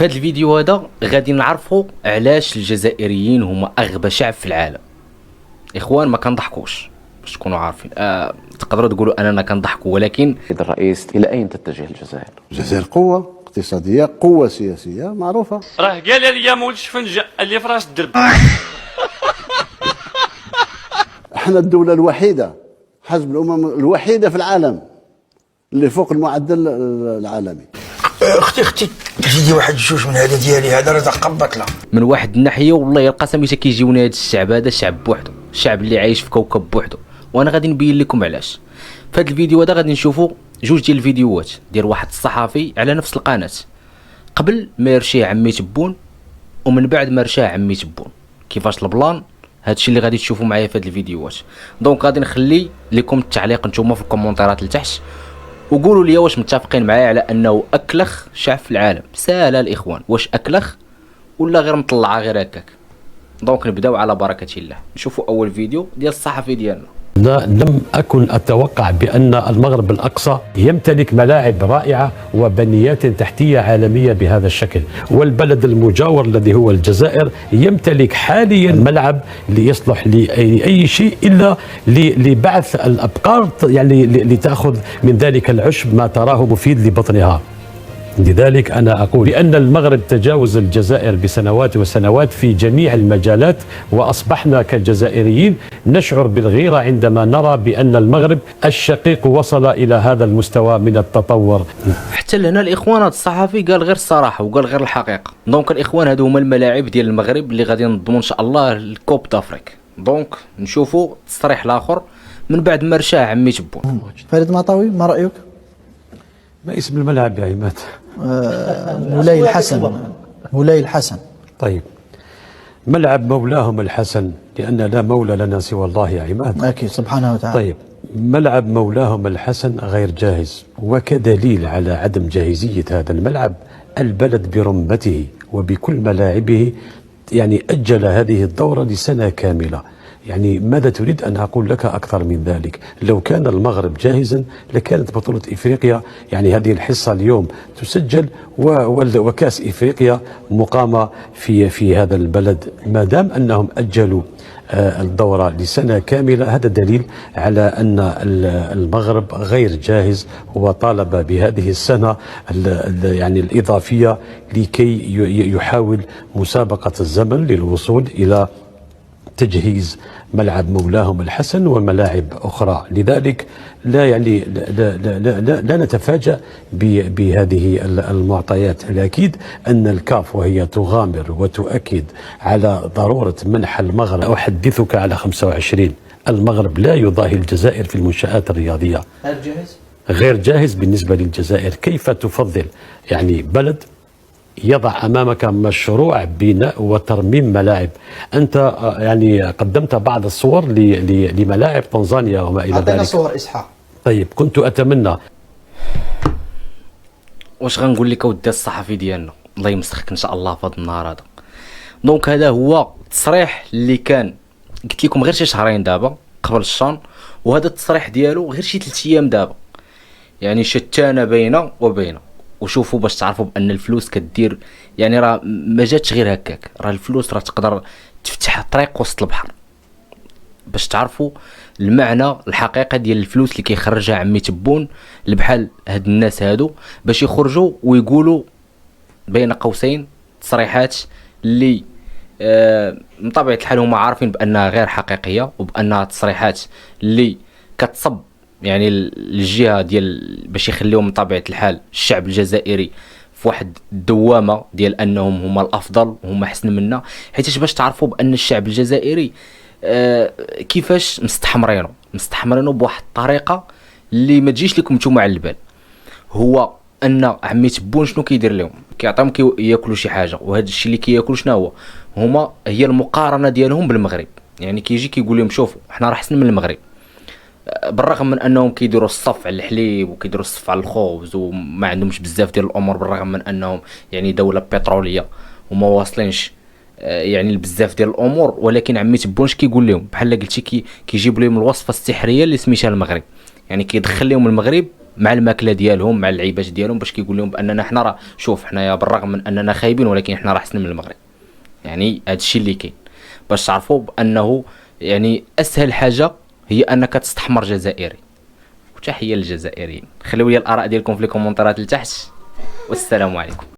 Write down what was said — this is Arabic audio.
في هذا الفيديو هذا غادي نعرفوا علاش الجزائريين هما اغبى شعب في العالم. اخوان ما كنضحكوش باش تكونوا عارفين. تقدروا تقولوا اننا كنضحكوا، ولكن الرئيس الى اين تتجه الجزائر؟ الجزائر قوة اقتصادية، قوة سياسية معروفة. راه قال لي مول الشفنجة اللي في راس الدرب. احنا الدولة الوحيدة حسب الأمم الوحيدة في العالم اللي فوق المعدل العالمي. اختي تجي واحد الجوج من هذا ديالي هذا راه تقبط له من واحد الناحيه والله القسم حتى كيجيونا هذا الشعب، هذا شعب بوحده، الشعب اللي عايش في كوكب بوحده. وانا غادي نبين لكم علاش. في هذا الفيديو هذا غادي نشوفوا جوج ديال الفيديوهات ديال واحد الصحفي على نفس القناه قبل ما يرشيه عمي تبون ومن بعد ما رشاه عمي تبون. كيفاش البلان هادشي اللي غادي تشوفوا معايا في هاد الفيديوهات. دونك غادي نخلي لكم التعليق نتوما في الكومونتيرات لتحت وقولوا لي واش متفقين معايا على انه اكلخ شعب في العالم. ساهله الاخوان، واش اكلخ ولا غير مطلعه غير هكاك؟ دونك نبداو على بركه الله. نشوفوا اول فيديو ديال الصحفي ديالنا. لم أكن أتوقع بأن المغرب الأقصى يمتلك ملاعب رائعة وبنيات تحتية عالمية بهذا الشكل، والبلد المجاور الذي هو الجزائر يمتلك حاليا ملعب ليصلح لأي شيء إلا لبعث الأبقار، يعني لتأخذ من ذلك العشب ما تراه مفيد لبطنها. لذلك أنا أقول بأن المغرب تجاوز الجزائر بسنوات وسنوات في جميع المجالات، وأصبحنا كجزائريين نشعر بالغيرة عندما نرى بأن المغرب الشقيق وصل إلى هذا المستوى من التطور. حتى لهنا الإخوان هذا الصحفي قال غير الصراحة وقال غير الحقيقة. دونك الإخوان هادو هما الملاعب ديال المغرب اللي غادي ننظموا إن شاء الله الكوب دافريك. دونك نشوفوا التصريح الآخر من بعد ما رشاه عمي تبون. فريد مطاوي، ما رأيك؟ ما اسم الملعب يا عماد؟ مولاي الحسن. مولاي الحسن. طيب، ملعب مولاهم الحسن، لأن لا مولى لنا سوى الله يا عماد. أكيد سبحانه وتعالى. طيب، ملعب مولاهم الحسن غير جاهز، وكدليل على عدم جاهزية هذا الملعب البلد برمته وبكل ملاعبه يعني أجل هذه الدورة لسنة كاملة. يعني ماذا تريد أن أقول لك أكثر من ذلك؟ لو كان المغرب جاهزا لكانت بطولة إفريقيا، يعني هذه الحصة اليوم تسجل وكأس إفريقيا مقامة في هذا البلد. ما دام أنهم أجلوا الدورة لسنة كاملة، هذا دليل على أن المغرب غير جاهز، وطالب بهذه السنة يعني الإضافية لكي يحاول مسابقة الزمن للوصول إلى تجهيز ملعب مولاهم الحسن وملاعب أخرى. لذلك لا يعني لا نتفاجأ بهذه المعطيات. الأكيد أن الكاف وهي تغامر وتؤكد على ضرورة منح المغرب. أحدثك على 25 المغرب لا يضاهي الجزائر في المنشآت الرياضية. غير جاهز بالنسبة للجزائر. كيف تفضل يعني بلد يضع أمامك مشروع بناء وترميم ملاعب؟ أنت يعني قدمت بعض الصور لملاعب تنزانيا وما إلى ذلك. أعطينا صور إسحاق. طيب، كنت أتمنى. واش غنقول لك اودي الصحفي ديالنا الله يمسخك ان شاء الله في هذا النهار هذا. دونك هذا هو التصريح اللي كان قلت لكم غير شي شهرين دابا قبل الشان، وهذا التصريح ديالو غير شي 3 ايام دابا. يعني شتانه بينه وبينه. وشوفوا باش تعرفوا بان الفلوس كدير، يعني راه ما جاتش غير هكاك، راه الفلوس راه تقدر تفتح طريق وسط البحر. باش تعرفوا المعنى الحقيقي ديال الفلوس اللي كيخرجها عمي تبون لبحال هاد الناس هادو باش يخرجوا ويقولوا بين قوسين تصريحات اللي من طبيعه الحال هما عارفين بانها غير حقيقيه، وبانها تصريحات اللي كتصب يعني الجهه ديال باش يخليهم من طبيعه الحال الشعب الجزائري في واحد الدوامه ديال انهم هما الافضل وهما احسن منا. حيت باش تعرفوا بان الشعب الجزائري كيفاش مستحمرينه بواحد الطريقه اللي ما تجيش لكم نتوما على البال. هو ان عمي تبون شنو كيدير لهم؟ كيعطيهم ياكلوا شي حاجه، وهذا الشيء اللي كياكلوا شنو هو هي المقارنه ديالهم بالمغرب. يعني كيجي كيقول لهم شوفوا حنا راه احسن من المغرب، بالرغم من انهم كيديروا الصف على الحليب وكيديروا الصف على الخبز وما عندهمش بزاف ديال الامور، بالرغم من انهم يعني دوله بتروليه وما واصلينش يعني بزاف ديال الامور. ولكن عمي تبونش كيقول لهم بحال قلتي كيجيب لهم الوصفه السحريه اللي سميتها المغرب. يعني كيدخل لهم المغرب مع الماكله ديالهم مع اللعيبات ديالهم، باش كيقول لهم باننا حنا راه شوف حنايا بالرغم من اننا خايبين ولكن حنا راه احسن من المغرب. يعني هذا الشيء اللي كاين، باش تعرفوا بانه يعني اسهل حاجه هي انك تستحمر جزائري. وتحيه للجزائريين. خليوا لي الاراء ديالكم في لي كومونتيرات لتحت، والسلام عليكم.